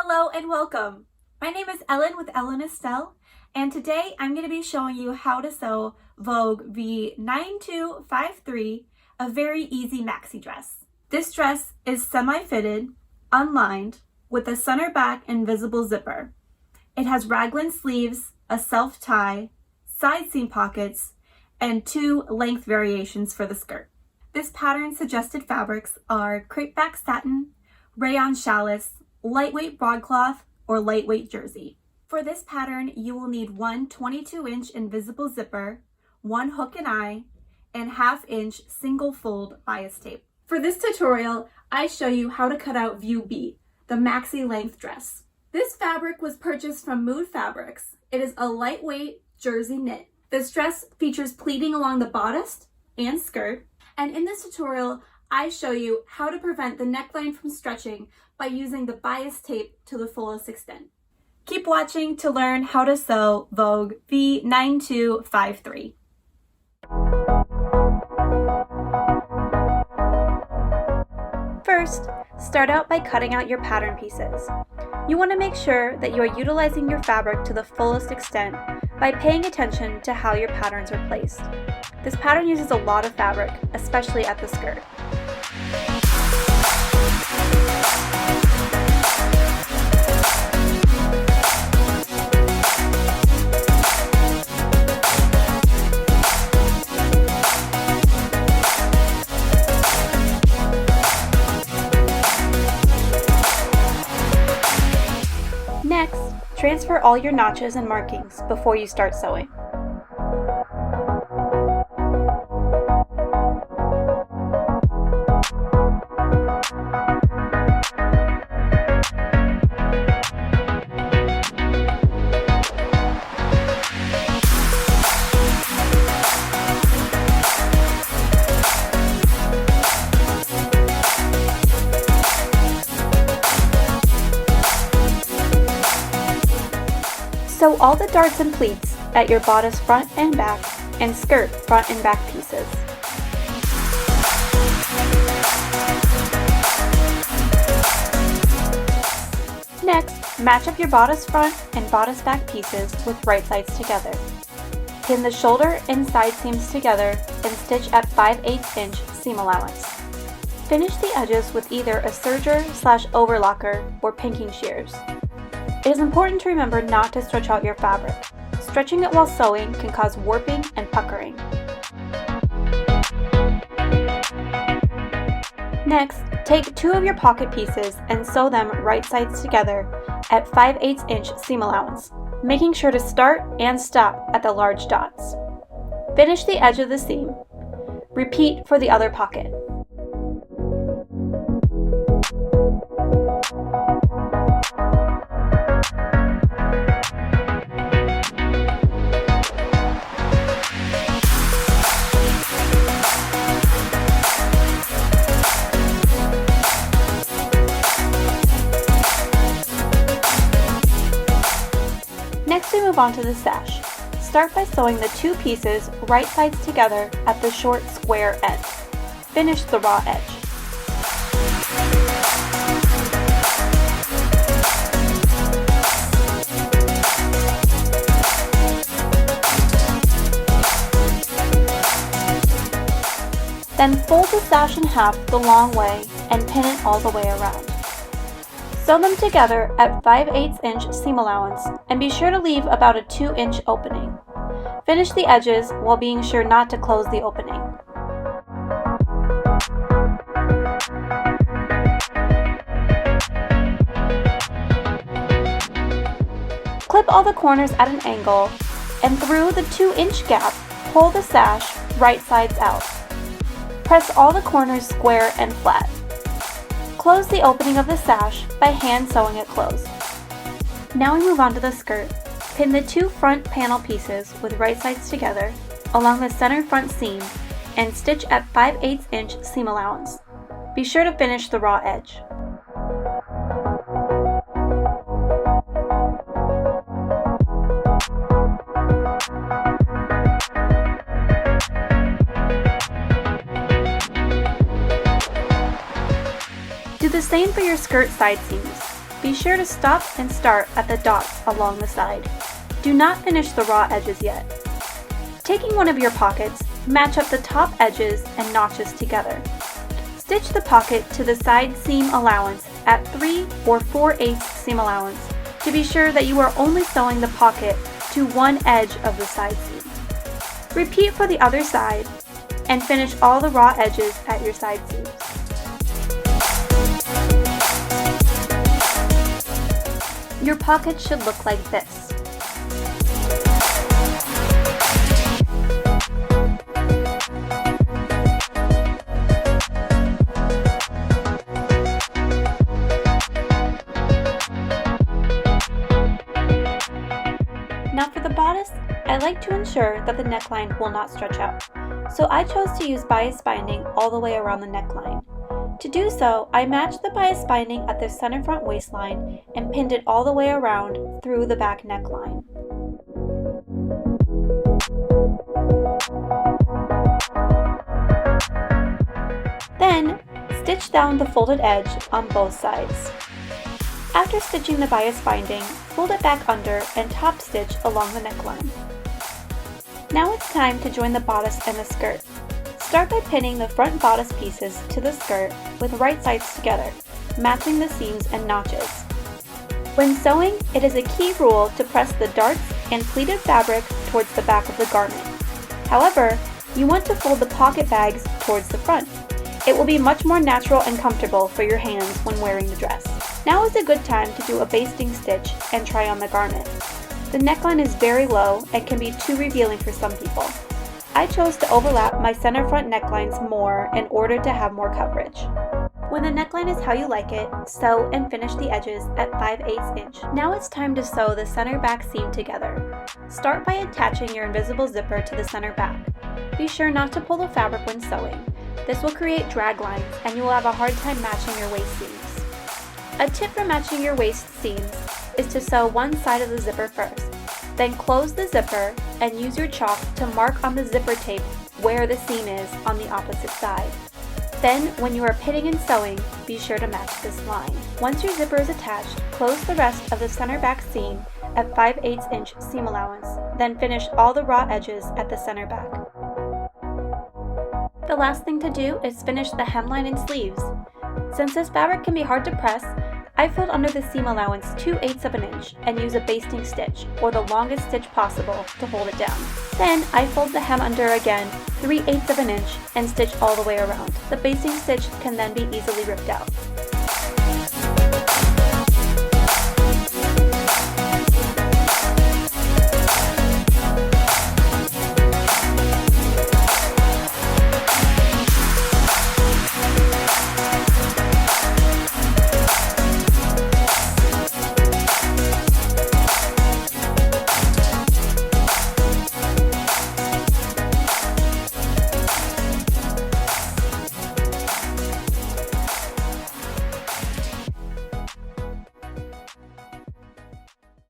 Hello and welcome. My name is Ellen with Ellen Estelle, and today I'm going to be showing you how to sew Vogue V9253, a very easy maxi dress. This dress is semi-fitted, unlined, with a center back and visible zipper. It has raglan sleeves, a self-tie, side seam pockets, and 2 length variations for the skirt. This pattern's suggested fabrics are crepeback satin, rayon challis, lightweight broadcloth, or lightweight jersey. For this pattern, you will need one 22-inch invisible zipper, 1 hook and eye, and 1/2-inch single fold bias tape. For this tutorial, I show you how to cut out view B, the maxi length dress. This fabric was purchased from Mood Fabrics. It is a lightweight jersey knit. This dress features pleating along the bodice and skirt, and in this tutorial, I show you how to prevent the neckline from stretching by using the bias tape to the fullest extent. Keep watching to learn how to sew Vogue V9253. First, start out by cutting out your pattern pieces. You want to make sure that you are utilizing your fabric to the fullest extent by paying attention to how your patterns are placed. This pattern uses a lot of fabric, especially at the skirt. Next, transfer all your notches and markings before you start sewing. Sew all the darts and pleats at your bodice front and back and skirt front and back pieces. Next, match up your bodice front and bodice back pieces with right sides together. Pin the shoulder and side seams together and stitch at 5/8-inch seam allowance. Finish the edges with either a serger/overlocker or pinking shears. It is important to remember not to stretch out your fabric. Stretching it while sewing can cause warping and puckering. Next, take 2 of your pocket pieces and sew them right sides together at 5/8-inch seam allowance, making sure to start and stop at the large dots. Finish the edge of the seam. Repeat for the other pocket. Next, we move on to the sash. Start by sewing the 2 pieces right sides together at the short square end. Finish the raw edge. Then fold the sash in half the long way and pin it all the way around. Sew them together at 5/8-inch seam allowance and be sure to leave about a 2-inch opening. Finish the edges while being sure not to close the opening. Clip all the corners at an angle, and through the 2-inch gap, pull the sash right sides out. Press all the corners square and flat. Close the opening of the sash by hand sewing it closed. Now we move on to the skirt. Pin the 2 front panel pieces with right sides together along the center front seam and stitch at 5/8-inch seam allowance. Be sure to finish the raw edge. Do the same for your skirt side seams. Be sure to stop and start at the dots along the side. Do not finish the raw edges yet. Taking one of your pockets, match up the top edges and notches together. Stitch the pocket to the side seam allowance at 3 or 4/8 seam allowance to be sure that you are only sewing the pocket to one edge of the side seam. Repeat for the other side and finish all the raw edges at your side seams. Your pocket should look like this. Now for the bodice, I like to ensure that the neckline will not stretch out, so I chose to use bias binding all the way around the neckline. To do so, I matched the bias binding at the center front waistline and pinned it all the way around through the back neckline. Then, stitch down the folded edge on both sides. After stitching the bias binding, fold it back under and top stitch along the neckline. Now it's time to join the bodice and the skirt. Start by pinning the front bodice pieces to the skirt with right sides together, matching the seams and notches. When sewing, it is a key rule to press the darts and pleated fabric towards the back of the garment. However, you want to fold the pocket bags towards the front. It will be much more natural and comfortable for your hands when wearing the dress. Now is a good time to do a basting stitch and try on the garment. The neckline is very low and can be too revealing for some people. I chose to overlap my center front necklines more in order to have more coverage. When the neckline is how you like it, sew and finish the edges at 5/8 inch. Now it's time to sew the center back seam together. Start by attaching your invisible zipper to the center back. Be sure not to pull the fabric when sewing. This will create drag lines and you will have a hard time matching your waist seams. A tip for matching your waist seams is to sew one side of the zipper first. Then close the zipper and use your chalk to mark on the zipper tape where the seam is on the opposite side. Then, when you are pinning and sewing, be sure to match this line. Once your zipper is attached, close the rest of the center back seam at 5/8 inch seam allowance, then finish all the raw edges at the center back. The last thing to do is finish the hemline and sleeves. Since this fabric can be hard to press, I fold under the seam allowance 2/8 of an inch and use a basting stitch, or the longest stitch possible, to hold it down. Then I fold the hem under again 3/8 of an inch and stitch all the way around. The basting stitch can then be easily ripped out.